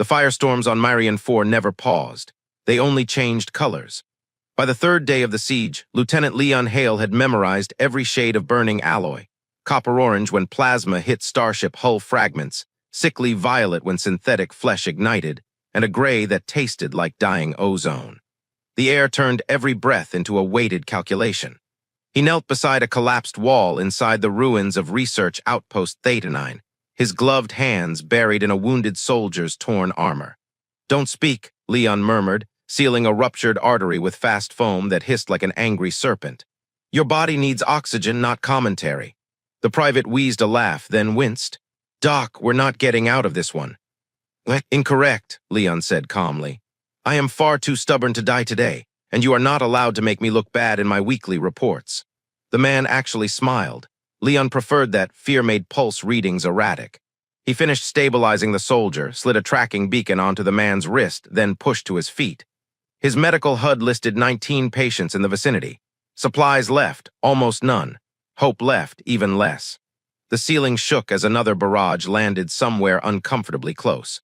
The firestorms on Marion 4 never paused. They only changed colors. By the third day of the siege, Lieutenant Leon Hale had memorized every shade of burning alloy. Copper orange when plasma hit starship hull fragments, sickly violet when synthetic flesh ignited, and a gray that tasted like dying ozone. The air turned every breath into a weighted calculation. He knelt beside a collapsed wall inside the ruins of Research Outpost Theta-9, his gloved hands buried in a wounded soldier's torn armor. "Don't speak," Leon murmured, sealing a ruptured artery with fast foam that hissed like an angry serpent. "Your body needs oxygen, not commentary." The private wheezed a laugh, then winced. "Doc, we're not getting out of this one." "Incorrect," Leon said calmly. "I am far too stubborn to die today, and you are not allowed to make me look bad in my weekly reports." The man actually smiled. Leon preferred that fear-made pulse readings erratic. He finished stabilizing the soldier, slid a tracking beacon onto the man's wrist, then pushed to his feet. His medical HUD listed 19 patients in the vicinity. Supplies left, almost none. Hope left, even less. The ceiling shook as another barrage landed somewhere uncomfortably close.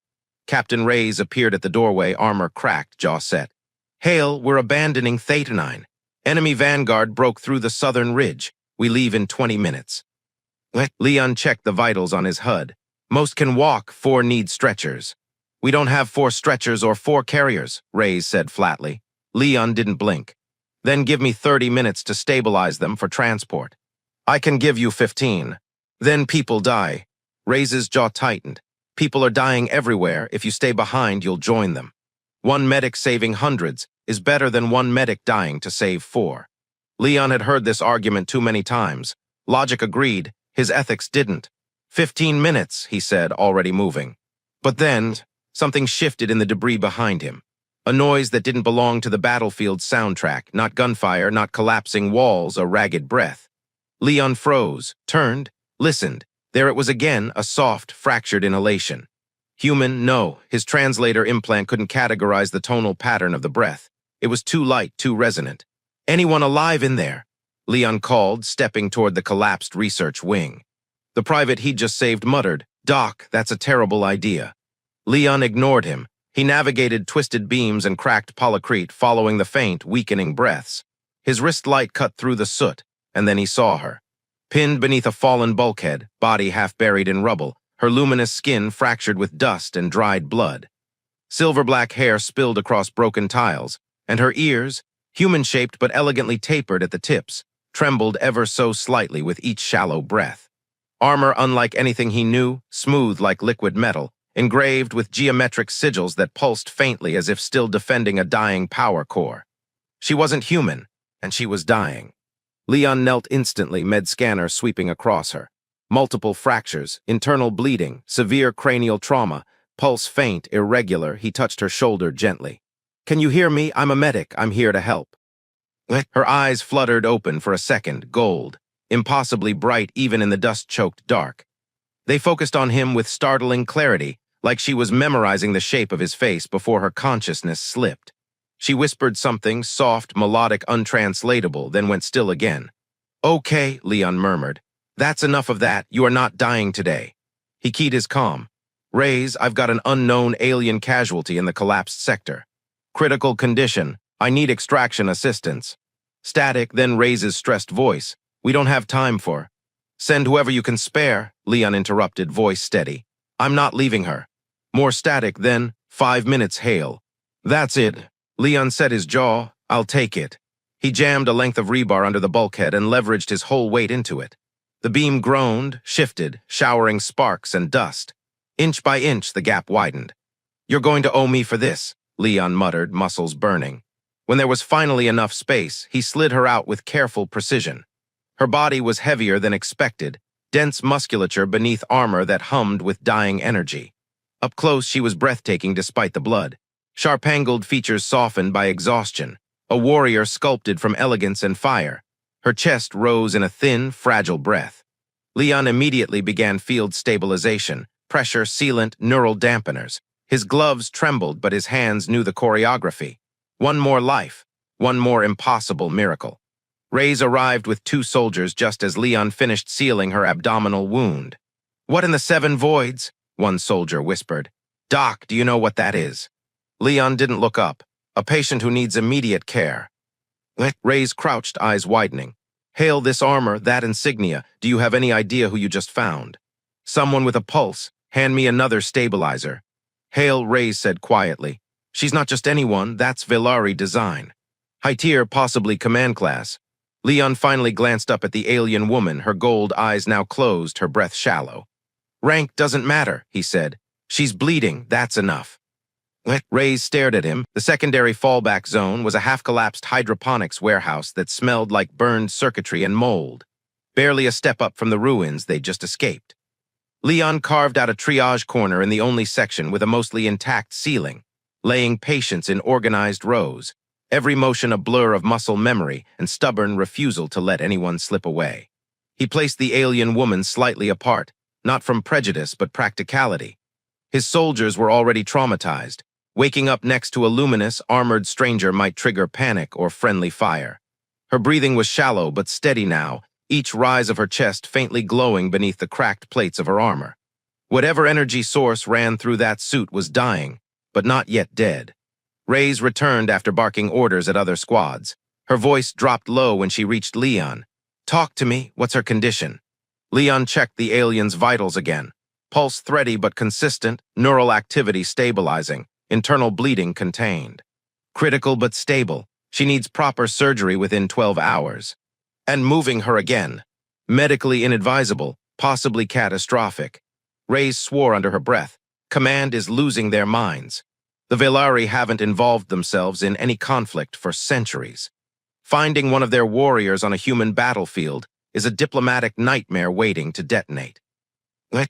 Captain Reyes appeared at the doorway, armor cracked, jaw set. "Hale, we're abandoning Theta-9. Enemy vanguard broke through the southern ridge. We leave in 20 minutes. Leon checked the vitals on his HUD. "Most can walk, 4 need stretchers." "We don't have 4 stretchers or 4 carriers," Reyes said flatly. Leon didn't blink. "Then give me 30 minutes to stabilize them for transport." "I can give you 15. Then people die." Reyes' jaw tightened. "People are dying everywhere. If you stay behind, you'll join them. One medic saving hundreds is better than one medic dying to save 4. Leon had heard this argument too many times. Logic agreed, his ethics didn't. 15 minutes, he said, already moving. But then, something shifted in the debris behind him. A noise that didn't belong to the battlefield soundtrack, not gunfire, not collapsing walls, a ragged breath. Leon froze, turned, listened. There it was again, a soft, fractured inhalation. Human, no, his translator implant couldn't categorize the tonal pattern of the breath. It was too light, too resonant. "Anyone alive in there?" Leon called, stepping toward the collapsed research wing. The private he'd just saved muttered, "Doc, that's a terrible idea." Leon ignored him. He navigated twisted beams and cracked polycrete, following the faint, weakening breaths. His wrist light cut through the soot, and then he saw her. Pinned beneath a fallen bulkhead, body half buried in rubble, her luminous skin fractured with dust and dried blood. Silver-black hair spilled across broken tiles, and her ears, human-shaped but elegantly tapered at the tips, trembled ever so slightly with each shallow breath. Armor unlike anything he knew, smooth like liquid metal, engraved with geometric sigils that pulsed faintly as if still defending a dying power core. She wasn't human, and she was dying. Leon knelt instantly, med-scanner sweeping across her. Multiple fractures, internal bleeding, severe cranial trauma, pulse faint, irregular. He touched her shoulder gently. "Can you hear me? I'm a medic. I'm here to help." Her eyes fluttered open for a second, gold, impossibly bright even in the dust-choked dark. They focused on him with startling clarity, like she was memorizing the shape of his face before her consciousness slipped. She whispered something, soft, melodic, untranslatable, then went still again. "Okay," Leon murmured. "That's enough of that. You are not dying today." He keyed his comm. "Reyes, I've got an unknown alien casualty in the collapsed sector. Critical condition. I need extraction assistance." Static, then Reyes' stressed voice. "We don't have time for—" "Send whoever you can spare," Leon interrupted, voice steady. "I'm not leaving her." More static, then 5 minutes, Hale. "That's it." Leon set his jaw. "I'll take it." He jammed a length of rebar under the bulkhead and leveraged his whole weight into it. The beam groaned, shifted, showering sparks and dust. Inch by inch, the gap widened. "You're going to owe me for this," Leon muttered, muscles burning. When there was finally enough space, he slid her out with careful precision. Her body was heavier than expected, dense musculature beneath armor that hummed with dying energy. Up close, she was breathtaking despite the blood. Sharp-angled features softened by exhaustion, a warrior sculpted from elegance and fire. Her chest rose in a thin, fragile breath. Leon immediately began field stabilization, pressure, sealant, neural dampeners. His gloves trembled, but his hands knew the choreography. One more life, one more impossible miracle. Reyes arrived with 2 soldiers just as Leon finished sealing her abdominal wound. "What in the 7 voids?" one soldier whispered. Doc, do you know what that is? Leon didn't look up. A patient who needs immediate care. Ray's crouched, eyes widening. Hail, this armor, that insignia. Do you have any idea who you just found? Someone with a pulse. Hand me another stabilizer. Hail, Ray said quietly. She's not just anyone, that's Villari design. High tier, possibly command class. Leon finally glanced up at the alien woman, her gold eyes now closed, her breath shallow. Rank doesn't matter, he said. She's bleeding, that's enough. Ray stared at him. The secondary fallback zone was a half-collapsed hydroponics warehouse that smelled like burned circuitry and mold. Barely a step up from the ruins they'd just escaped. Leon carved out a triage corner in the only section with a mostly intact ceiling, laying patients in organized rows, every motion a blur of muscle memory and stubborn refusal to let anyone slip away. He placed the alien woman slightly apart, not from prejudice but practicality. His soldiers were already traumatized. Waking up next to a luminous, armored stranger might trigger panic or friendly fire. Her breathing was shallow but steady now, each rise of her chest faintly glowing beneath the cracked plates of her armor. Whatever energy source ran through that suit was dying, but not yet dead. Ray's returned after barking orders at other squads. Her voice dropped low when she reached Leon. Talk to me, what's her condition? Leon checked the alien's vitals again. Pulse thready but consistent, neural activity stabilizing, internal bleeding contained. Critical but stable. She needs proper surgery within 12 hours. And moving her again. Medically inadvisable, possibly catastrophic. Ray swore under her breath. Command is losing their minds. The Villari haven't involved themselves in any conflict for centuries. Finding one of their warriors on a human battlefield is a diplomatic nightmare waiting to detonate.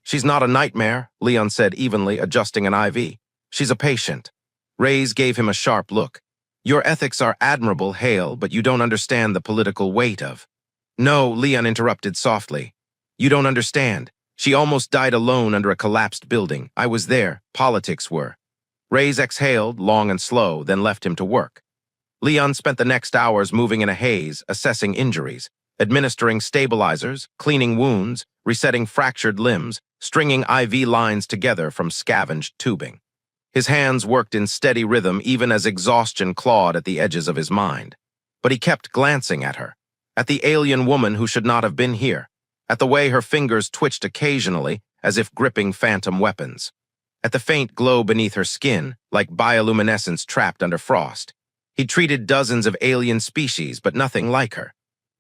She's not a nightmare, Leon said evenly, adjusting an IV. She's a patient. Rays gave him a sharp look. Your ethics are admirable, Hale, but you don't understand the political weight of... No, Leon interrupted softly. You don't understand. She almost died alone under a collapsed building. I was there. Politics were. Rays exhaled, long and slow, then left him to work. Leon spent the next hours moving in a haze, assessing injuries, administering stabilizers, cleaning wounds, resetting fractured limbs, stringing IV lines together from scavenged tubing. His hands worked in steady rhythm even as exhaustion clawed at the edges of his mind. But he kept glancing at her, at the alien woman who should not have been here, at the way her fingers twitched occasionally as if gripping phantom weapons, at the faint glow beneath her skin, like bioluminescence trapped under frost. He'd treated dozens of alien species, but nothing like her.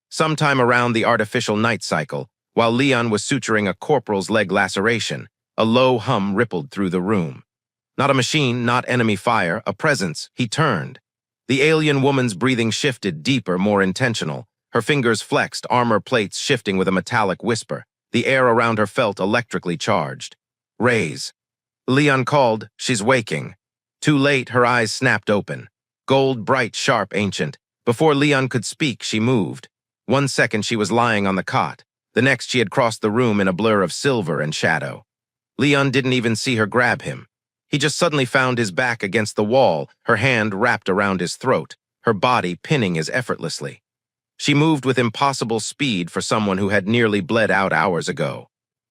Sometime around the artificial night cycle, while Leon was suturing a corporal's leg laceration, a low hum rippled through the room. Not a machine, not enemy fire, a presence. He turned. The alien woman's breathing shifted, deeper, more intentional. Her fingers flexed, armor plates shifting with a metallic whisper. The air around her felt electrically charged. Rays. Leon called, she's waking. Too late, her eyes snapped open. Gold, bright, sharp, ancient. Before Leon could speak, she moved. 1 second she was lying on the cot. The next she had crossed the room in a blur of silver and shadow. Leon didn't even see her grab him. He just suddenly found his back against the wall, her hand wrapped around his throat, her body pinning as effortlessly. She moved with impossible speed for someone who had nearly bled out hours ago.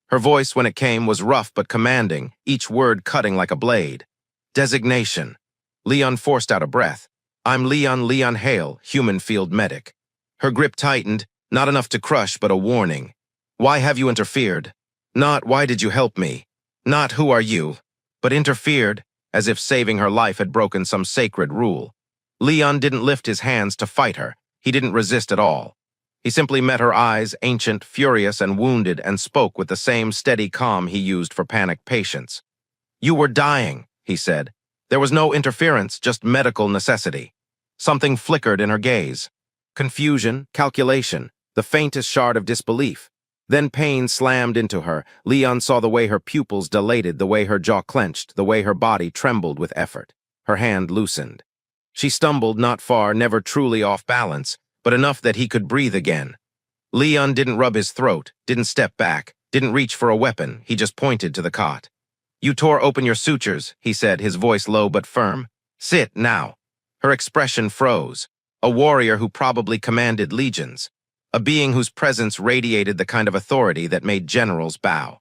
Her voice, when it came, was rough but commanding, each word cutting like a blade. Designation. Leon forced out a breath. I'm Leon Hale, human field medic. Her grip tightened, not enough to crush but a warning. Why have you interfered? Not why did you help me? Not who are you? But interfered, as if saving her life had broken some sacred rule. Leon didn't lift his hands to fight her. He didn't resist at all. He simply met her eyes, ancient, furious, and wounded, and spoke with the same steady calm he used for panicked patients. You were dying, he said. There was no interference, just medical necessity. Something flickered in her gaze. Confusion, calculation, the faintest shard of disbelief. Then pain slammed into her. Leon saw the way her pupils dilated, the way her jaw clenched, the way her body trembled with effort. Her hand loosened. She stumbled not far, never truly off balance, but enough that he could breathe again. Leon didn't rub his throat, didn't step back, didn't reach for a weapon. He just pointed to the cot. You tore open your sutures, he said, his voice low but firm. Sit, now. Her expression froze. A warrior who probably commanded legions. A being whose presence radiated the kind of authority that made generals bow.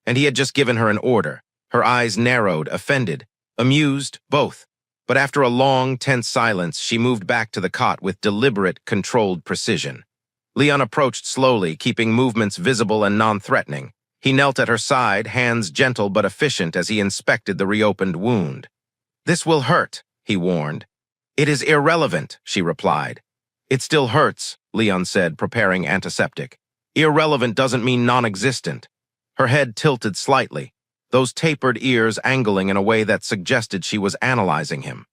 And he had just given her an order. Her eyes narrowed, offended, amused, both. But after a long, tense silence, she moved back to the cot with deliberate, controlled precision. Leon approached slowly, keeping movements visible and non-threatening. He knelt at her side, hands gentle but efficient as he inspected the reopened wound. "This will hurt," he warned. "It is irrelevant," she replied. "It still hurts," Leon said, preparing antiseptic. "Irrelevant doesn't mean non-existent." Her head tilted slightly, those tapered ears angling in a way that suggested she was analyzing him.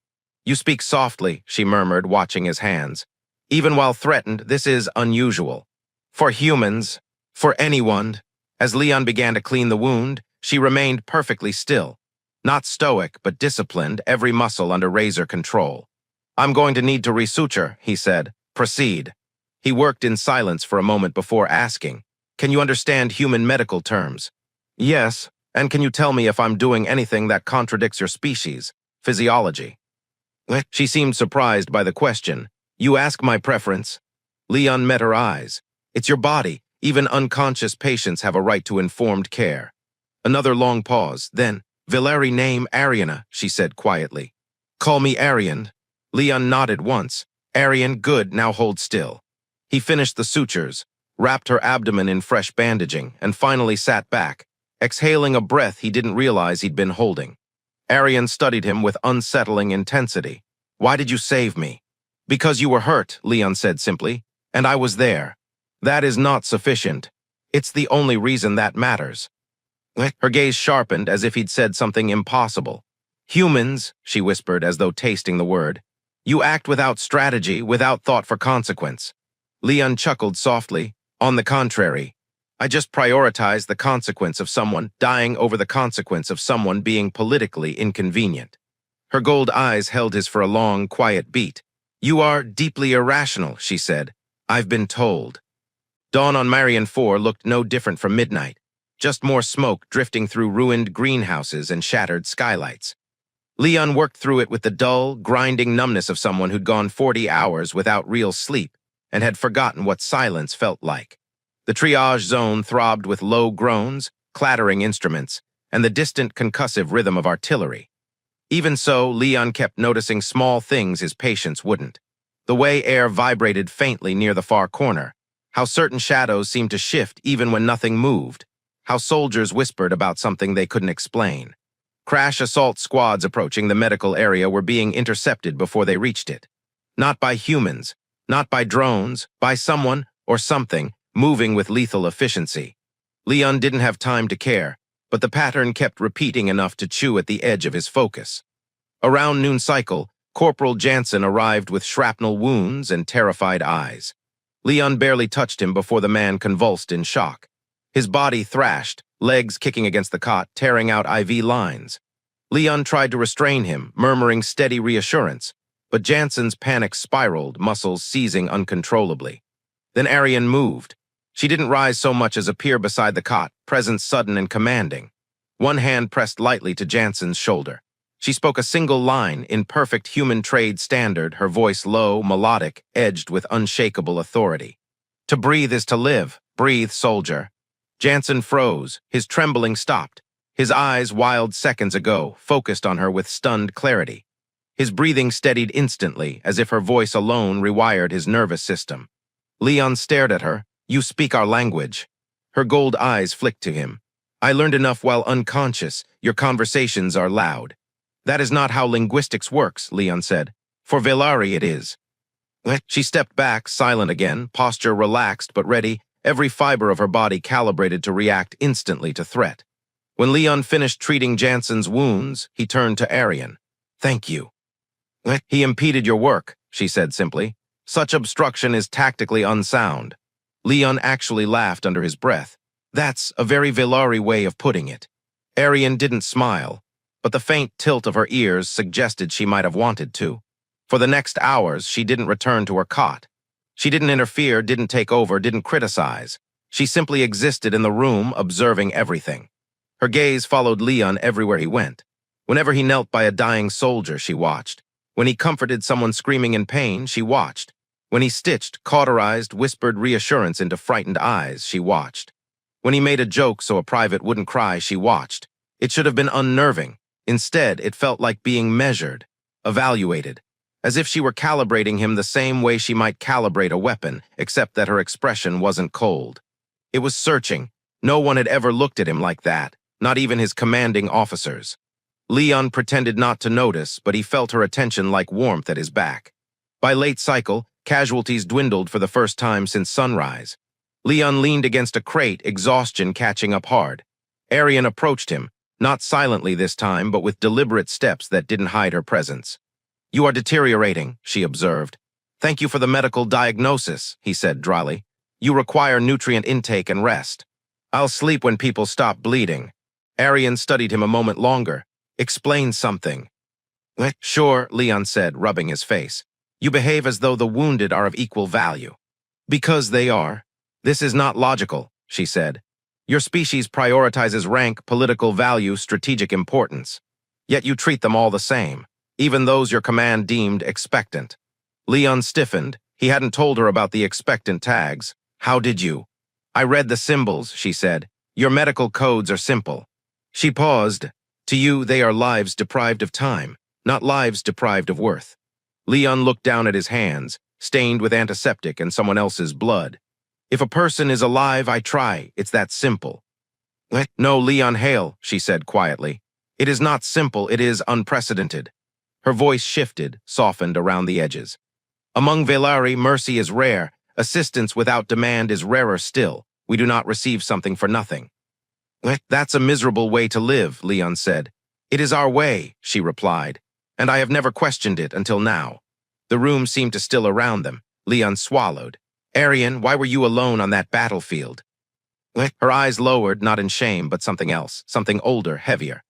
"You speak softly," she murmured, watching his hands. "Even while threatened, this is unusual. For humans, for anyone." As Leon began to clean the wound, she remained perfectly still. Not stoic, but disciplined, every muscle under razor control. "I'm going to need to resuture," he said. "Proceed." He worked in silence for a moment before asking, "Can you understand human medical terms?" "Yes, and can you tell me if I'm doing anything that contradicts your species, physiology?" She seemed surprised by the question. "You ask my preference?" Leon met her eyes. "It's your body. Even unconscious patients have a right to informed care." Another long pause, then, "Valerie name Ariana," she said quietly. "Call me Arian." Leon nodded once. "Arian, good, now hold still." He finished the sutures, wrapped her abdomen in fresh bandaging, and finally sat back, exhaling a breath he didn't realize he'd been holding. Arian studied him with unsettling intensity. "Why did you save me?" "Because you were hurt," Leon said simply, "and I was there. That is not sufficient. It's the only reason that matters." Her gaze sharpened as if he'd said something impossible. "Humans," she whispered as though tasting the word. "You act without strategy, without thought for consequence." Leon chuckled softly. "On the contrary, I just prioritize the consequence of someone dying over the consequence of someone being politically inconvenient." Her gold eyes held his for a long, quiet beat. "You are deeply irrational," she said. "I've been told." Dawn on Marion 4 looked no different from midnight, just more smoke drifting through ruined greenhouses and shattered skylights. Leon worked through it with the dull, grinding numbness of someone who'd gone 40 hours without real sleep and had forgotten what silence felt like. The triage zone throbbed with low groans, clattering instruments, and the distant concussive rhythm of artillery. Even so, Leon kept noticing small things his patients wouldn't. The way air vibrated faintly near the far corner, how certain shadows seemed to shift even when nothing moved, how soldiers whispered about something they couldn't explain. Crash assault squads approaching the medical area were being intercepted before they reached it. Not by humans, not by drones, by someone or something moving with lethal efficiency. Leon didn't have time to care, but the pattern kept repeating enough to chew at the edge of his focus. Around noon cycle, Corporal Jansen arrived with shrapnel wounds and terrified eyes. Leon barely touched him before the man convulsed in shock. His body thrashed, legs kicking against the cot, tearing out IV lines. Leon tried to restrain him, murmuring steady reassurance, but Jansen's panic spiraled, muscles seizing uncontrollably. Then Arian moved. She didn't rise so much as appear beside the cot, presence sudden and commanding. One hand pressed lightly to Jansen's shoulder. She spoke a single line in perfect human trade standard, her voice low, melodic, edged with unshakable authority. "To breathe is to live. Breathe, soldier." Jansen froze, his trembling stopped. His eyes, wild seconds ago, focused on her with stunned clarity. His breathing steadied instantly, as if her voice alone rewired his nervous system. Leon stared at her. "You speak our language." Her gold eyes flicked to him. "I learned enough while unconscious. Your conversations are loud." "That is not how linguistics works," Leon said. "For Velari it is." She stepped back, silent again, posture relaxed but ready, every fiber of her body calibrated to react instantly to threat. When Leon finished treating Jansen's wounds, he turned to Arian. "Thank you." "He impeded your work," she said simply. "Such obstruction is tactically unsound." Leon actually laughed under his breath. "That's a very Velari way of putting it." Arian didn't smile, but the faint tilt of her ears suggested she might have wanted to. For the next hours, she didn't return to her cot. She didn't interfere, didn't take over, didn't criticize. She simply existed in the room, observing everything. Her gaze followed Leon everywhere he went. Whenever he knelt by a dying soldier, she watched. When he comforted someone screaming in pain, she watched. When he stitched, cauterized, whispered reassurance into frightened eyes, she watched. When he made a joke so a private wouldn't cry, she watched. It should have been unnerving. Instead, it felt like being measured, evaluated, as if she were calibrating him the same way she might calibrate a weapon, except that her expression wasn't cold. It was searching. No one had ever looked at him like that, not even his commanding officers. Leon pretended not to notice, but he felt her attention like warmth at his back. By late cycle, casualties dwindled for the first time since sunrise. Leon leaned against a crate, exhaustion catching up hard. Arian approached him, not silently this time, but with deliberate steps that didn't hide her presence. "You are deteriorating," she observed. "Thank you for the medical diagnosis," he said dryly. "You require nutrient intake and rest." "I'll sleep when people stop bleeding." Arian studied him a moment longer. "Explain something." "Sure," Leon said, rubbing his face. "You behave as though the wounded are of equal value." "Because they are." "This is not logical," she said. "Your species prioritizes rank, political value, strategic importance. Yet you treat them all the same, even those your command deemed expectant." Leon stiffened. He hadn't told her about the expectant tags. "How did you?" "I read the symbols," she said. "Your medical codes are simple." She paused. "To you, they are lives deprived of time, not lives deprived of worth." Leon looked down at his hands, stained with antiseptic and someone else's blood. "If a person is alive, I try. It's that simple." "No, Leon Hale," she said quietly. "It is not simple, it is unprecedented." Her voice shifted, softened around the edges. "Among Velari, mercy is rare. Assistance without demand is rarer still. We do not receive something for nothing." "That's a miserable way to live," Leon said. "It is our way," she replied, "and I have never questioned it until now." The room seemed to still around them. Leon swallowed. "Arian, why were you alone on that battlefield?" Her eyes lowered, not in shame, but something else, something older, heavier.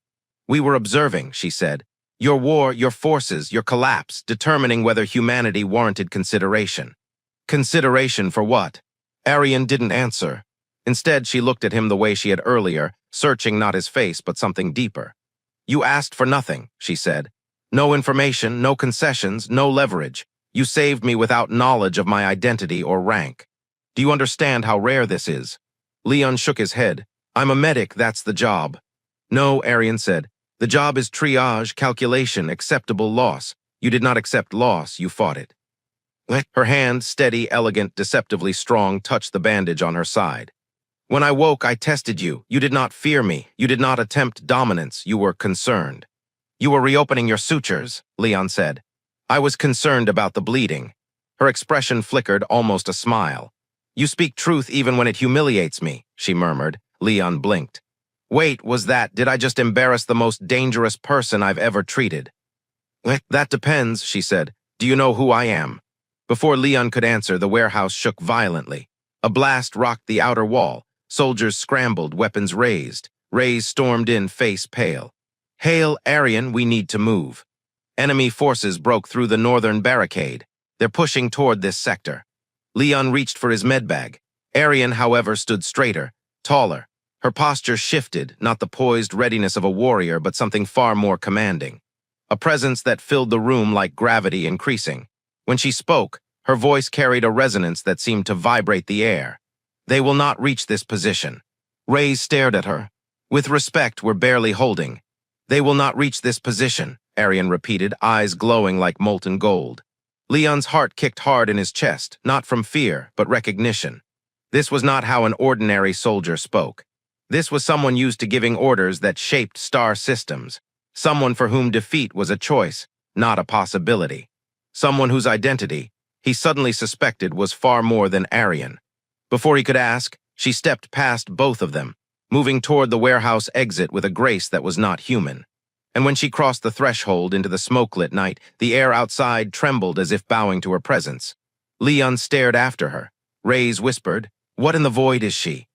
"We were observing," she said. "Your war, your forces, your collapse, determining whether humanity warranted consideration." Consideration for what? Arian didn't answer. Instead, she looked at him the way she had earlier, searching not his face, but something deeper. "You asked for nothing," she said. "No information, no concessions, no leverage. You saved me without knowledge of my identity or rank. Do you understand how rare this is?" Leon shook his head. "I'm a medic, that's the job." "No," Arian said. "The job is triage, calculation, acceptable loss. You did not accept loss, you fought it." Her hand, steady, elegant, deceptively strong, touched the bandage on her side. "When I woke, I tested you. You did not fear me. You did not attempt dominance. You were concerned." "You were reopening your sutures," Leon said. "I was concerned about the bleeding." Her expression flickered, almost a smile. "You speak truth even when it humiliates me," she murmured. Leon blinked. "Wait, did I just embarrass the most dangerous person I've ever treated?" "That depends," she said. "Do you know who I am?" Before Leon could answer, the warehouse shook violently. A blast rocked the outer wall. Soldiers scrambled, weapons raised. Rays stormed in, face pale. "Hail, Arian, we need to move." Enemy forces broke through the northern barricade. They're pushing toward this sector. Leon reached for his medbag. Arian, however, stood straighter, taller. Her posture shifted, not the poised readiness of a warrior, but something far more commanding. A presence that filled the room like gravity increasing. When she spoke, her voice carried a resonance that seemed to vibrate the air. "They will not reach this position." Rays stared at her. "With respect, we're barely holding." "They will not reach this position," Arian repeated, eyes glowing like molten gold. Leon's heart kicked hard in his chest, not from fear, but recognition. This was not how an ordinary soldier spoke. This was someone used to giving orders that shaped star systems. Someone for whom defeat was a choice, not a possibility. Someone whose identity, he suddenly suspected, was far more than Arian. Before he could ask, she stepped past both of them, moving toward the warehouse exit with a grace that was not human. And when she crossed the threshold into the smoke-lit night, the air outside trembled as if bowing to her presence. Leon stared after her. Rays whispered, "What in the void is she?"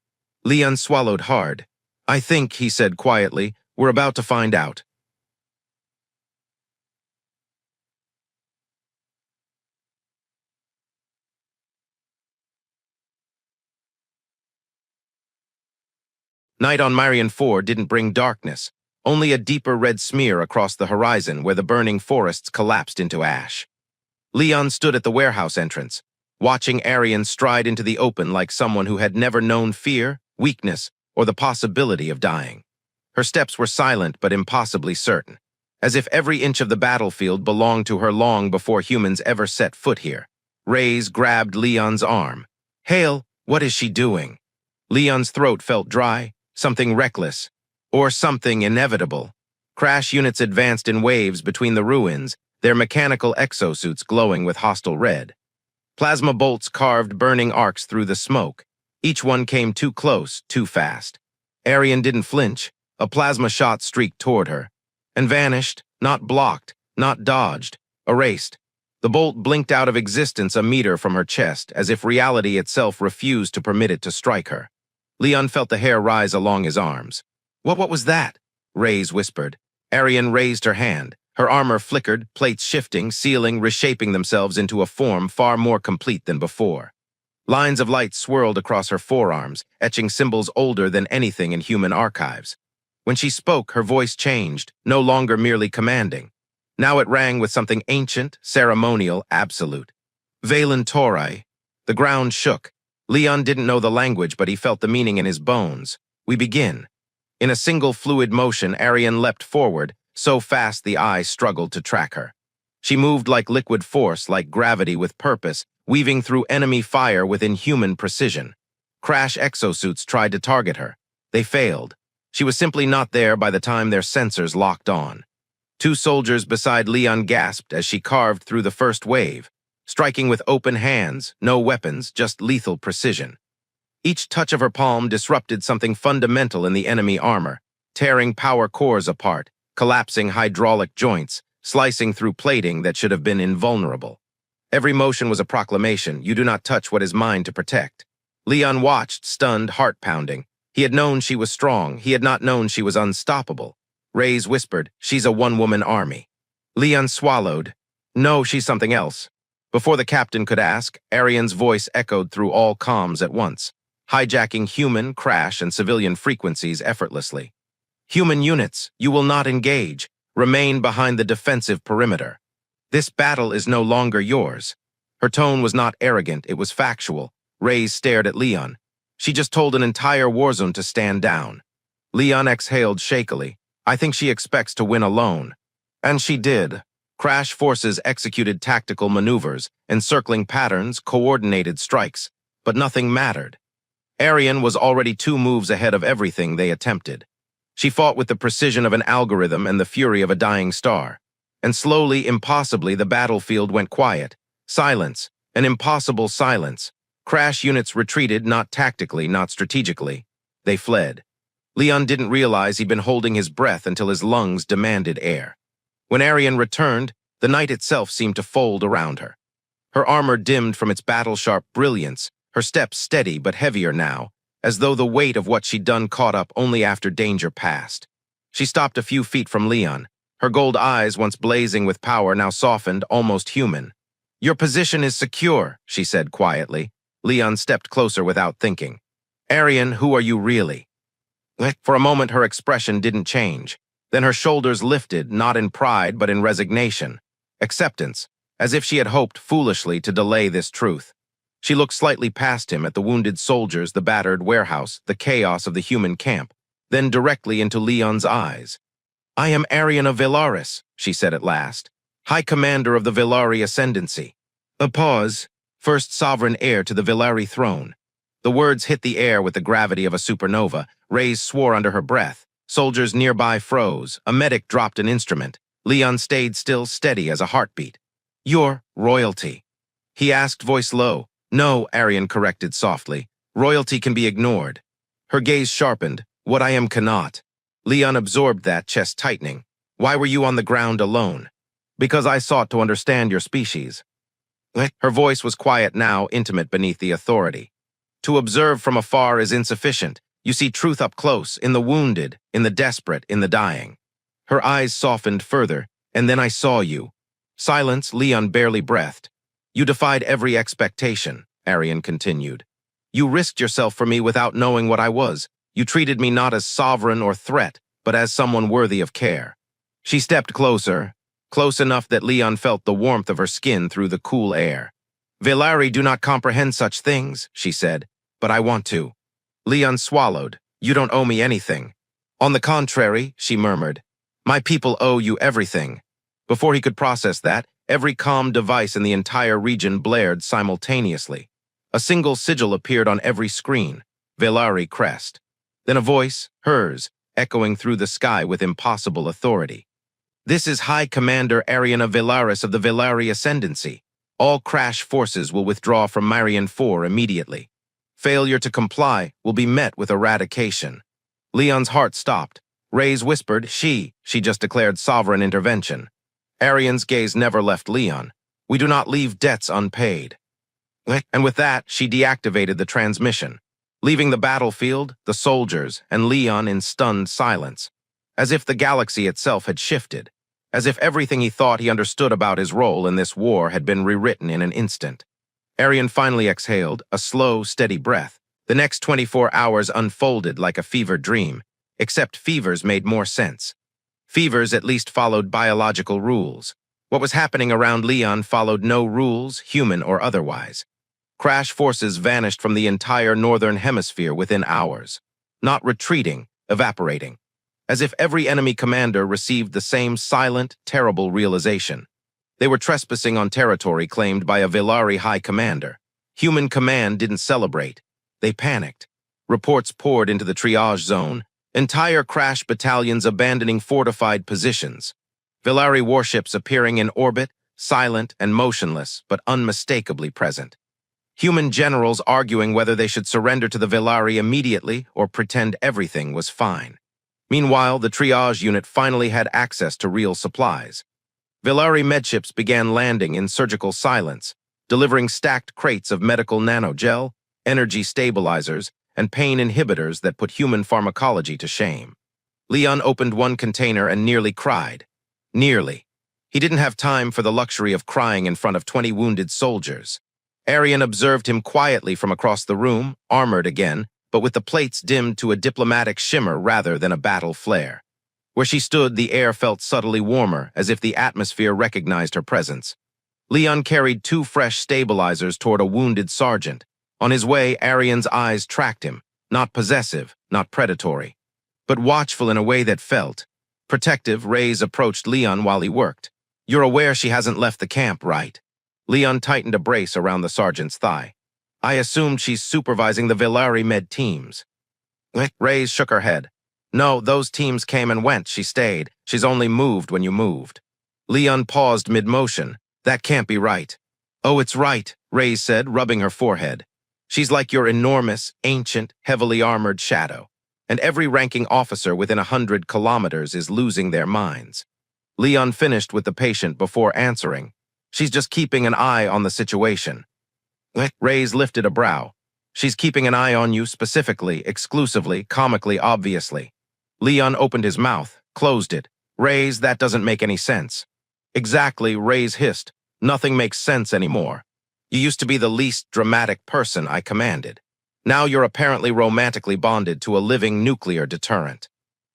Leon swallowed hard. "I think," he said quietly, "we're about to find out." Night on Marion 4 didn't bring darkness, only a deeper red smear across the horizon where the burning forests collapsed into ash. Leon stood at the warehouse entrance, watching Arian stride into the open like someone who had never known fear, weakness, or the possibility of dying. Her steps were silent but impossibly certain, as if every inch of the battlefield belonged to her long before humans ever set foot here. Reyes grabbed Leon's arm. "Hale, what is she doing?" Leon's throat felt dry, something reckless, or something inevitable. Crash units advanced in waves between the ruins, their mechanical exosuits glowing with hostile red. Plasma bolts carved burning arcs through the smoke. Each one came too close, too fast. Arian didn't flinch. A plasma shot streaked toward her, and vanished, not blocked, not dodged, erased. The bolt blinked out of existence a meter from her chest, as if reality itself refused to permit it to strike her. Leon felt the hair rise along his arms. What was that?" Reyes whispered. Arian raised her hand. Her armor flickered, plates shifting, sealing, reshaping themselves into a form far more complete than before. Lines of light swirled across her forearms, etching symbols older than anything in human archives. When she spoke, her voice changed, no longer merely commanding. Now it rang with something ancient, ceremonial, absolute. Valen Torai. The ground shook. Leon didn't know the language, but he felt the meaning in his bones. "We begin." In a single fluid motion, Arian leapt forward, so fast the eye struggled to track her. She moved like liquid force, like gravity with purpose, weaving through enemy fire with inhuman precision. Crash exosuits tried to target her. They failed. She was simply not there by the time their sensors locked on. Two soldiers beside Leon gasped as she carved through the first wave, striking with open hands, no weapons, just lethal precision. Each touch of her palm disrupted something fundamental in the enemy armor, tearing power cores apart, collapsing hydraulic joints, slicing through plating that should have been invulnerable. Every motion was a proclamation: you do not touch what is mine to protect. Leon watched, stunned, heart pounding. He had known she was strong. He had not known she was unstoppable. Reyes whispered, "She's a one-woman army." Leon swallowed. "No, she's something else." Before the captain could ask, Arian's voice echoed through all comms at once, hijacking human, crash, and civilian frequencies effortlessly. "Human units, you will not engage. Remain behind the defensive perimeter. This battle is no longer yours." Her tone was not arrogant, it was factual. Reyes stared at Leon. She just told an entire war zone to stand down. Leon exhaled shakily. "I think she expects to win alone." And she did. Crash forces executed tactical maneuvers, encircling patterns, coordinated strikes, but nothing mattered. Arian was already 2 moves ahead of everything they attempted. She fought with the precision of an algorithm and the fury of a dying star. And slowly, impossibly, the battlefield went quiet. Silence, an impossible silence. Crash units retreated, not tactically, not strategically. They fled. Leon didn't realize he'd been holding his breath until his lungs demanded air. When Arian returned, the night itself seemed to fold around her. Her armor dimmed from its battle-sharp brilliance, her steps steady but heavier now, as though the weight of what she'd done caught up only after danger passed. She stopped a few feet from Leon, her gold eyes, once blazing with power, now softened, almost human. "Your position is secure," she said quietly. Leon stepped closer without thinking. "Arian, who are you really?" For a moment, her expression didn't change. Then her shoulders lifted, not in pride, but in resignation. Acceptance, as if she had hoped foolishly to delay this truth. She looked slightly past him at the wounded soldiers, the battered warehouse, the chaos of the human camp, then directly into Leon's eyes. "I am Arian of Villaris," she said at last, "High Commander of the Villari Ascendancy." A pause. First sovereign heir to the Villari throne. The words hit the air with the gravity of a supernova. Reyes swore under her breath. Soldiers nearby froze. A medic dropped an instrument. Leon stayed still, steady as a heartbeat. "Your royalty?" he asked, voice low. "No," Arian corrected softly. "Royalty can be ignored." Her gaze sharpened. "What I am cannot." Leon absorbed that, chest tightening. "Why were you on the ground alone?" "Because I sought to understand your species." Her voice was quiet now, intimate beneath the authority. "To observe from afar is insufficient. You see truth up close, in the wounded, in the desperate, in the dying." Her eyes softened further, "And then I saw you." Silence. Leon barely breathed. "You defied every expectation," Arian continued. "You risked yourself for me without knowing what I was. You treated me not as sovereign or threat, but as someone worthy of care." She stepped closer, close enough that Leon felt the warmth of her skin through the cool air. "Villari do not comprehend such things," she said, "but I want to." Leon swallowed. "You don't owe me anything." On the contrary, she murmured, my people owe you everything. Before he could process that, every comm device in the entire region blared simultaneously. A single sigil appeared on every screen, Velari crest. Then a voice, hers, echoing through the sky with impossible authority. This is High Commander Ariana Velaris of the Velari Ascendancy. All crash forces will withdraw from Marion 4 immediately. Failure to comply will be met with eradication. Leon's heart stopped. Reyes whispered, she just declared sovereign intervention. Arian's gaze never left Leon. We do not leave debts unpaid. And with that, she deactivated the transmission, leaving the battlefield, the soldiers, and Leon in stunned silence, as if the galaxy itself had shifted, as if everything he thought he understood about his role in this war had been rewritten in an instant. Arian finally exhaled, a slow, steady breath. The next 24 hours unfolded like a fever dream, except fevers made more sense. Fevers at least followed biological rules. What was happening around Leon followed no rules, human or otherwise. Crash forces vanished from the entire northern hemisphere within hours, not retreating, evaporating, as if every enemy commander received the same silent, terrible realization. They were trespassing on territory claimed by a Velari high commander. Human command didn't celebrate. They panicked. Reports poured into the triage zone, entire crash battalions abandoning fortified positions. Velari warships appearing in orbit, silent and motionless, but unmistakably present. Human generals arguing whether they should surrender to the Velari immediately or pretend everything was fine. Meanwhile, the triage unit finally had access to real supplies. Velari medships began landing in surgical silence, delivering stacked crates of medical nanogel, energy stabilizers, and pain inhibitors that put human pharmacology to shame. Leon opened one container and nearly cried. Nearly. He didn't have time for the luxury of crying in front of 20 wounded soldiers. Arian observed him quietly from across the room, armored again, but with the plates dimmed to a diplomatic shimmer rather than a battle flare. Where she stood, the air felt subtly warmer, as if the atmosphere recognized her presence. Leon carried 2 fresh stabilizers toward a wounded sergeant. On his way, Arian's eyes tracked him, not possessive, not predatory, but watchful in a way that felt protective. Reyes approached Leon while he worked. You're aware she hasn't left the camp, right? Leon tightened a brace around the sergeant's thigh. I assumed she's supervising the Velari med teams. Reyes shook her head. No, those teams came and went. She stayed. She's only moved when you moved. Leon paused mid-motion. That can't be right. Oh, it's right, Reyes said, rubbing her forehead. She's like your enormous, ancient, heavily armored shadow, and every ranking officer within 100 kilometers is losing their minds. Leon finished with the patient before answering. She's just keeping an eye on the situation. Reyes lifted a brow. She's keeping an eye on you specifically, exclusively, comically, obviously. Leon opened his mouth, closed it. Reyes, that doesn't make any sense. Exactly, Reyes hissed. Nothing makes sense anymore. You used to be the least dramatic person I commanded. Now you're apparently romantically bonded to a living nuclear deterrent.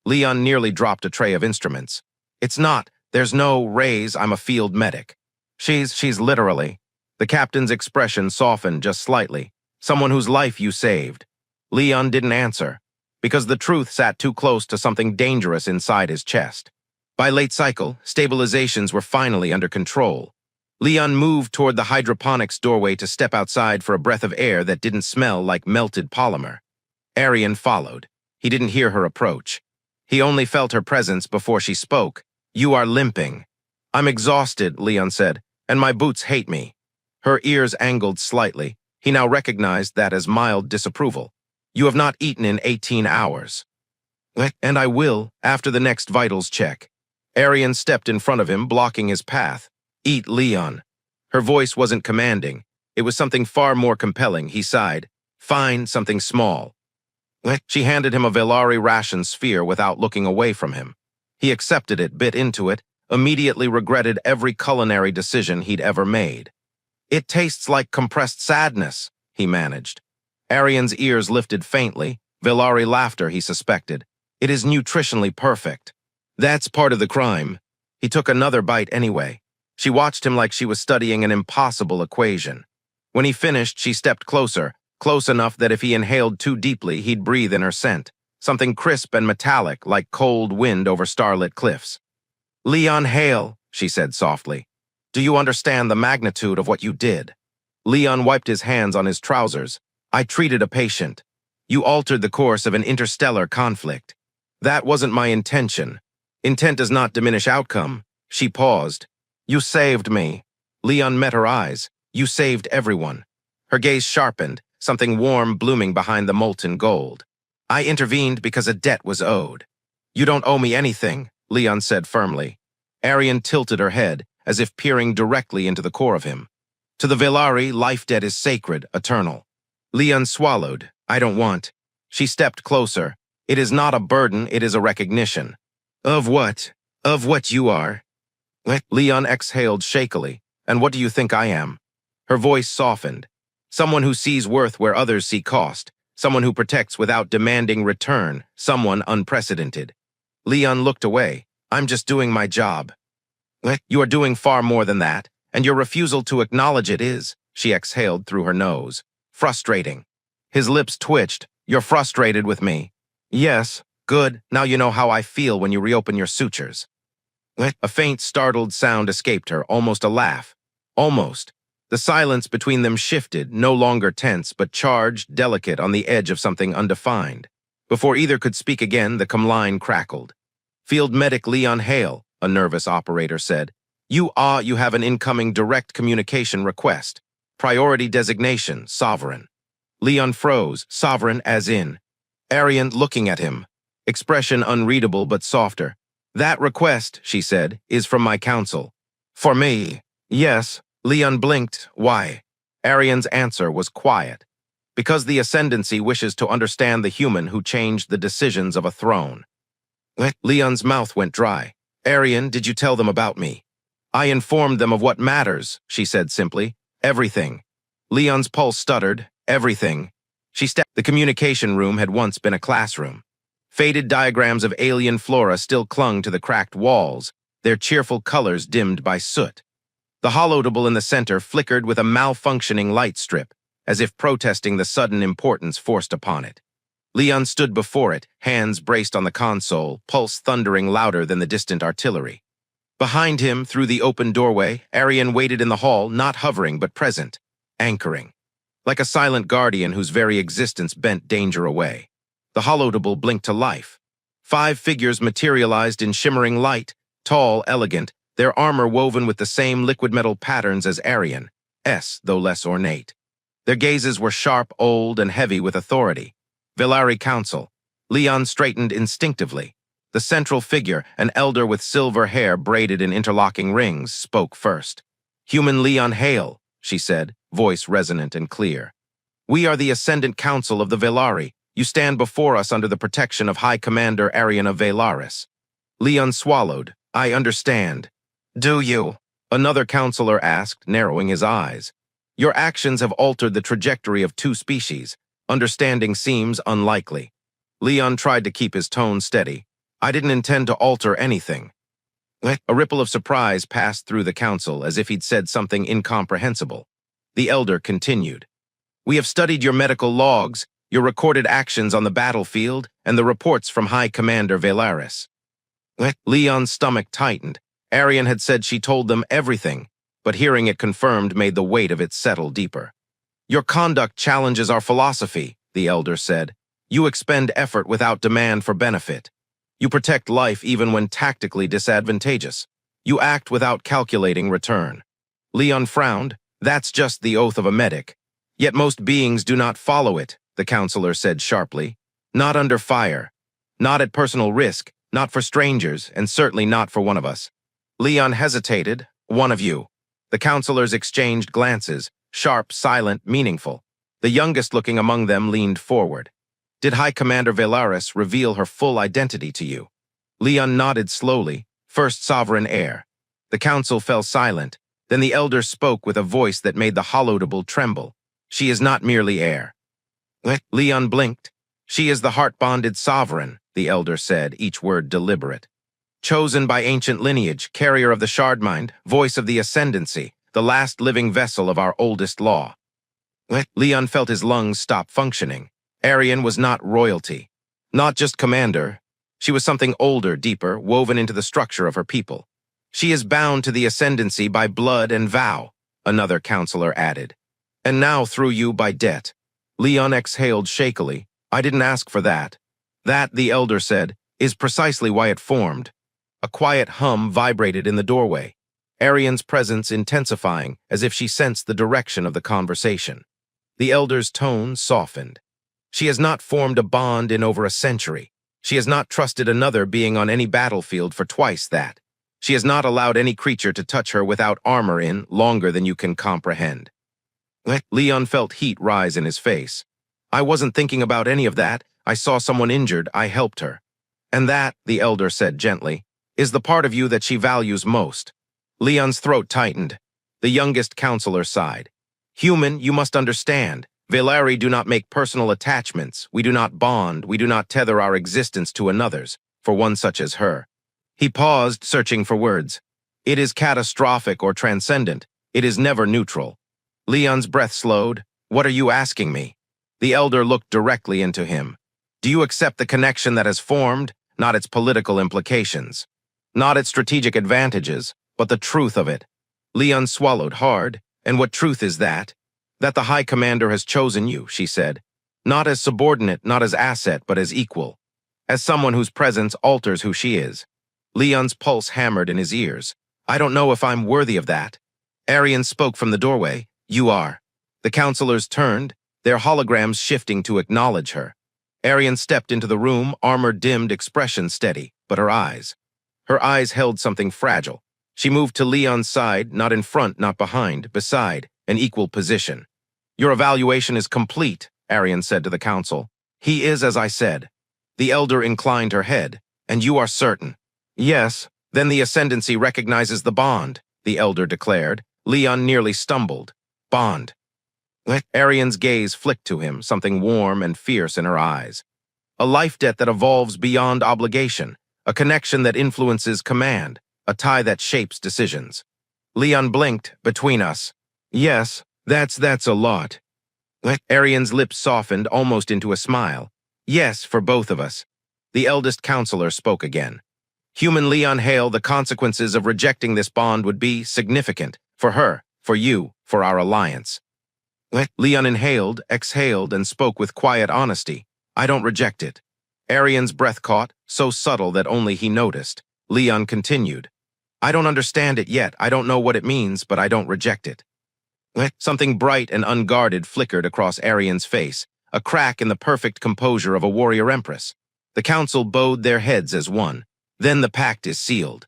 Leon nearly dropped a tray of instruments. It's not. There's no Reyes, I'm a field medic. She's literally. The captain's expression softened just slightly. Someone whose life you saved. Leon didn't answer, because the truth sat too close to something dangerous inside his chest. By late cycle, stabilizations were finally under control. Leon moved toward the hydroponics doorway to step outside for a breath of air that didn't smell like melted polymer. Arian followed. He didn't hear her approach. He only felt her presence before she spoke. You are limping. I'm exhausted, Leon said, and my boots hate me. Her ears angled slightly. He now recognized that as mild disapproval. You have not eaten in 18 hours. And I will, after the next vitals check. Arian stepped in front of him, blocking his path. Eat, Leon. Her voice wasn't commanding. It was something far more compelling, he sighed. Fine, something small. She handed him a Velari ration sphere without looking away from him. He accepted it, bit into it, immediately regretted every culinary decision he'd ever made. It tastes like compressed sadness, he managed. Arian's ears lifted faintly, Velari laughter, he suspected. It is nutritionally perfect. That's part of the crime. He took another bite anyway. She watched him like she was studying an impossible equation. When he finished, she stepped closer, close enough that if he inhaled too deeply, he'd breathe in her scent. something crisp and metallic like cold wind over starlit cliffs. "Leon Hale," she said softly. "Do you understand the magnitude of what you did?" Leon wiped his hands on his trousers. "I treated a patient. You altered the course of an interstellar conflict. That wasn't my intention. Intent does not diminish outcome." She paused. "You saved me." Leon met her eyes. "You saved everyone." Her gaze sharpened, something warm blooming behind the molten gold. "I intervened because a debt was owed." "You don't owe me anything," Leon said firmly. Arian tilted her head, as if peering directly into the core of him. "To the Velari, life debt is sacred, eternal." Leon swallowed. "I don't want." She stepped closer. "It is not a burden, it is a recognition." "Of what? Of what you are?" Leon exhaled shakily. "And what do you think I am?" Her voice softened. "Someone who sees worth where others see cost. Someone who protects without demanding return. Someone unprecedented." Leon looked away. "I'm just doing my job." "You are doing far more than that, and your refusal to acknowledge it is," she exhaled through her nose. "Frustrating." His lips twitched. "You're frustrated with me." "Yes, good. Now you know how I feel when you reopen your sutures." A faint, startled sound escaped her, almost a laugh. Almost. The silence between them shifted, no longer tense, but charged, delicate, on the edge of something undefined. Before either could speak again, the line crackled. "Field Medic Leon Hale," a nervous operator said. You have an incoming direct communication request. Priority designation, Sovereign." Leon froze, sovereign as in. Arian looking at him. Expression unreadable but softer. "That request," she said, "is from my council." "For me?" "Yes." Leon blinked. "Why?" Arian's answer was quiet. "Because the Ascendancy wishes to understand the human who changed the decisions of a throne." Leon's mouth went dry. "Arian, did you tell them about me?" "I informed them of what matters," she said simply. "Everything." Leon's pulse stuttered. "Everything." She stepped. The communication room had once been a classroom. Faded diagrams of alien flora still clung to the cracked walls, their cheerful colors dimmed by soot. The holodable in the center flickered with a malfunctioning light strip, as if protesting the sudden importance forced upon it. Leon stood before it, hands braced on the console, pulse thundering louder than the distant artillery. Behind him, through the open doorway, Arian waited in the hall, not hovering but present, anchoring. Like a silent guardian whose very existence bent danger away. The holodable blinked to life. 5 figures materialized in shimmering light, tall, elegant, their armor woven with the same liquid metal patterns as Arian, though less ornate. Their gazes were sharp, old, and heavy with authority. Velari Council. Leon straightened instinctively. The central figure, an elder with silver hair braided in interlocking rings, spoke first. "Human Leon Hale," she said, voice resonant and clear. "We are the Ascendant Council of the Velari. You stand before us under the protection of High Commander Arian of Velaris." Leon swallowed. "I understand." "Do you?" another counselor asked, narrowing his eyes. "Your actions have altered the trajectory of 2 species. Understanding seems unlikely." Leon tried to keep his tone steady. "I didn't intend to alter anything." A ripple of surprise passed through the council as if he'd said something incomprehensible. The elder continued. "We have studied your medical logs, your recorded actions on the battlefield, and the reports from High Commander Velaris." Leon's stomach tightened. Arian had said she told them everything, but hearing it confirmed made the weight of it settle deeper. "Your conduct challenges our philosophy," the elder said. "You expend effort without demand for benefit. You protect life even when tactically disadvantageous. You act without calculating return." Leon frowned. "That's just the oath of a medic. Yet most beings do not follow it," the counselor said sharply. "Not under fire. Not at personal risk. Not for strangers, and certainly not for one of us." Leon hesitated. "One of you." The counselors exchanged glances, sharp, silent, meaningful. The youngest looking among them leaned forward. "Did High Commander Velaris reveal her full identity to you?" Leon nodded slowly, first sovereign heir. The council fell silent. Then the elder spoke with a voice that made the holodable tremble. "She is not merely heir." Leon blinked. "She is the heart-bonded sovereign," the elder said, each word deliberate. "Chosen by ancient lineage, carrier of the Shardmind, voice of the Ascendancy, the last living vessel of our oldest law." Leon felt his lungs stop functioning. Arian was not royalty. Not just commander. She was something older, deeper, woven into the structure of her people. She is bound to the ascendancy by blood and vow, another counselor added. And now through you by debt. Leon exhaled shakily. I didn't ask for that. That, the elder said, is precisely why it formed. A quiet hum vibrated in the doorway, Arian's presence intensifying as if she sensed the direction of the conversation. The elder's tone softened. She has not formed a bond in over a century. She has not trusted another being on any battlefield for twice that. She has not allowed any creature to touch her without armor in longer than you can comprehend. Leon felt heat rise in his face. I wasn't thinking about any of that. I saw someone injured. I helped her. And that, the elder said gently, is the part of you that she values most. Leon's throat tightened. The youngest counselor sighed. Human, you must understand. Valeri do not make personal attachments. We do not bond. We do not tether our existence to another's, for one such as her. He paused, searching for words. It is catastrophic or transcendent. It is never neutral. Leon's breath slowed. What are you asking me? The elder looked directly into him. Do you accept the connection that has formed, not its political implications? Not its strategic advantages, but the truth of it. Leon swallowed hard. And what truth is that? That the High Commander has chosen you, she said. Not as subordinate, not as asset, but as equal. As someone whose presence alters who she is. Leon's pulse hammered in his ears. I don't know if I'm worthy of that. Arian spoke from the doorway. You are. The counselors turned, their holograms shifting to acknowledge her. Arian stepped into the room, armor dimmed, expression steady, but her eyes held something fragile. She moved to Leon's side, not in front, not behind, beside, an equal position. Your evaluation is complete, Arian said to the council. He is as I said. The elder inclined her head. And you are certain? Yes. Then the ascendancy recognizes the bond, the elder declared. Leon nearly stumbled. Bond. Arian's gaze flicked to him, something warm and fierce in her eyes. A life debt that evolves beyond obligation, a connection that influences command, a tie that shapes decisions. Leon blinked. Between us. Yes, that's a lot. Arian's lips softened almost into a smile. Yes, for both of us. The eldest counselor spoke again. Human Leon Hale, the consequences of rejecting this bond would be significant. For her, for you, for our alliance. Leon inhaled, exhaled, and spoke with quiet honesty. I don't reject it. Arian's breath caught, so subtle that only he noticed. Leon continued. I don't understand it yet. I don't know what it means, but I don't reject it. Something bright and unguarded flickered across Arian's face, a crack in the perfect composure of a warrior empress. The council bowed their heads as one. Then the pact is sealed.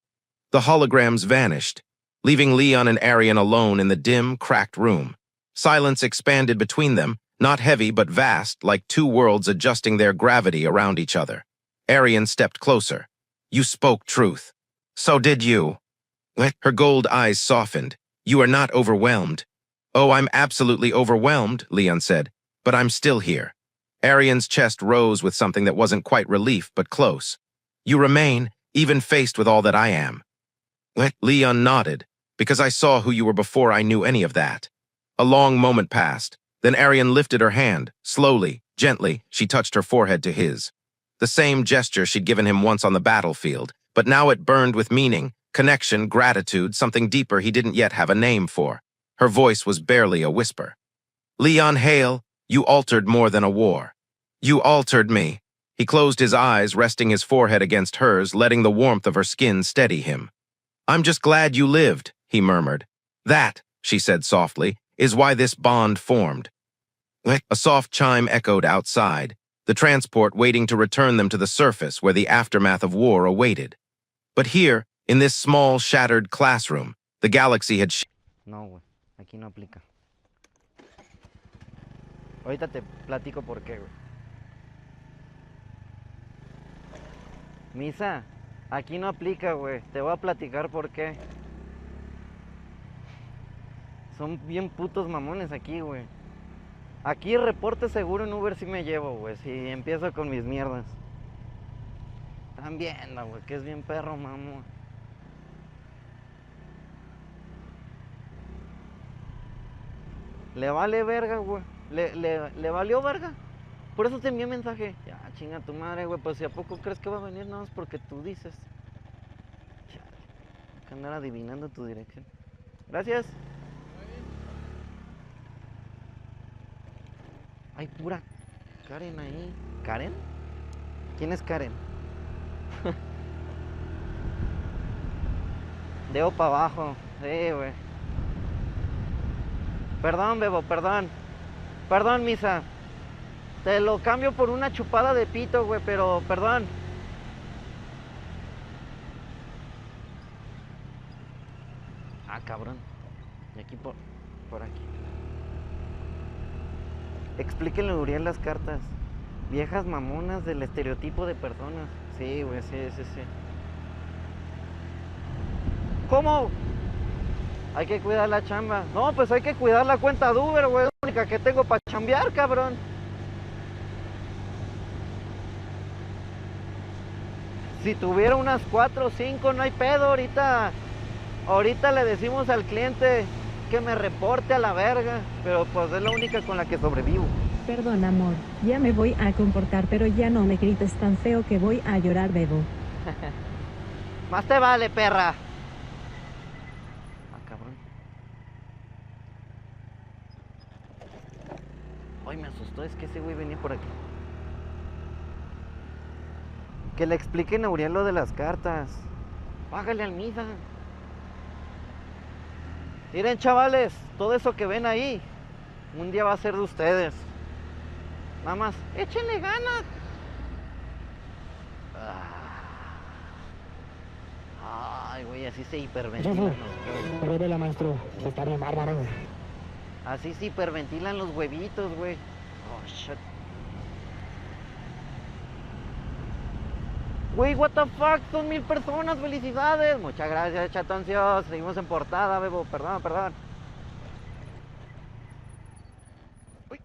The holograms vanished, leaving Leon and Arian alone in the dim, cracked room. Silence expanded between them, not heavy but vast, like two worlds adjusting their gravity around each other. Arian stepped closer. You spoke truth. So did you. Her gold eyes softened. You are not overwhelmed. Oh, I'm absolutely overwhelmed, Leon said, but I'm still here. Arian's chest rose with something that wasn't quite relief, but close. You remain, even faced with all that I am. Leon nodded, because I saw who you were before I knew any of that. A long moment passed. Then Arian lifted her hand. Slowly, gently, she touched her forehead to his. The same gesture she'd given him once on the battlefield, but now it burned with meaning, connection, gratitude, something deeper he didn't yet have a name for. Her voice was barely a whisper. Leon Hale, you altered more than a war. You altered me. He closed his eyes, resting his forehead against hers, letting the warmth of her skin steady him. I'm just glad you lived, he murmured. That, she said softly, is why this bond formed. A soft chime echoed outside, the transport waiting to return them to the surface where the aftermath of war awaited. But here, in this small, shattered classroom, the galaxy had No, güey, aquí no aplica. Ahorita te platico por qué, güey. Misa, aquí no aplica, güey. Te voy a platicar por qué. Son bien putos mamones aquí, güey. Aquí reporte seguro en Uber sí me llevo, güey. Si empiezo con mis mierdas. Están viendo, güey, que es bien perro, mamón. Le vale verga, güey. Le valió verga. Por eso te envié mensaje. Ya, chinga tu madre, güey. Pues si a poco crees que va a venir, no es porque tú dices. Chale, hay que andar adivinando tu dirección. Gracias. Hay pura Karen ahí. ¿Karen? ¿Quién es Karen? Dedo para abajo. Sí, güey. Perdón, Bebo, perdón. Perdón, misa. Te lo cambio por una chupada de pito, güey, pero perdón. Ah, cabrón. Y aquí por aquí. Explíquenle a Uriel las cartas. Viejas mamonas del estereotipo de personas. Sí, güey, sí. ¿Cómo? Hay que cuidar la chamba. No, pues hay que cuidar la cuenta de Uber, güey. Es la única que tengo para chambear, cabrón. Si tuviera unas 4 o 5, no hay pedo. Ahorita le decimos al cliente que me reporte a la verga. Pero pues es la única con la que sobrevivo. Perdón, amor, ya me voy a comportar, pero ya no me grites tan feo que voy a llorar, Bebo. Más te vale, perra. Ah, cabrón. Ay, me asustó, es que ese güey venía por aquí. Que le expliquen a Uriel lo de las cartas. Págale al Mida. Miren, chavales, todo eso que ven ahí, un día va a ser de ustedes. Nada más, échenle ganas. Ay, güey, así se hiperventilan los huevos. Revela, maestro. Está bien bárbaro. Así se hiperventilan los huevitos, güey. Oh, shit. Güey, what the fuck, son 1000 personas, felicidades. Muchas gracias, chatoncios. Seguimos en portada, Bebo, perdón. Uy.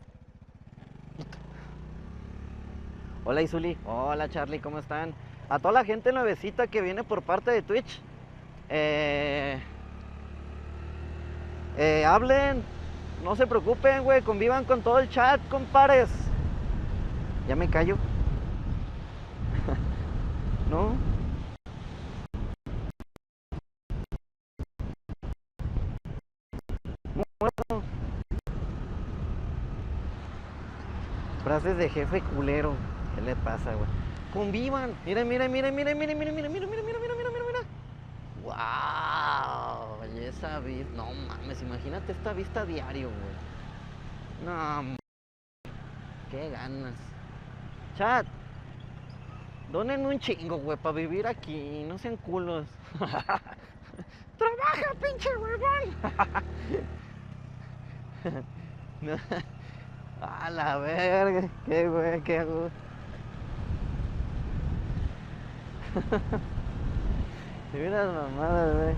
Hola, Isuli. Hola, Charlie, ¿cómo están? A toda la gente nuevecita que viene por parte de Twitch. Hablen. No se preocupen, güey. Convivan con todo el chat, compares. Ya me callo. ¿No? Bueno. Frases de jefe culero. ¿Qué le pasa, güey? Convivan. Miren. Wow. Y esa vista. No mames, imagínate esta vista diario, güey. No. Qué ganas. Chat. Donen un chingo, güey, para vivir aquí. No sean culos. ¡Trabaja, pinche huevón! A la verga. Qué güey, qué gusto. Mira las mamadas, güey.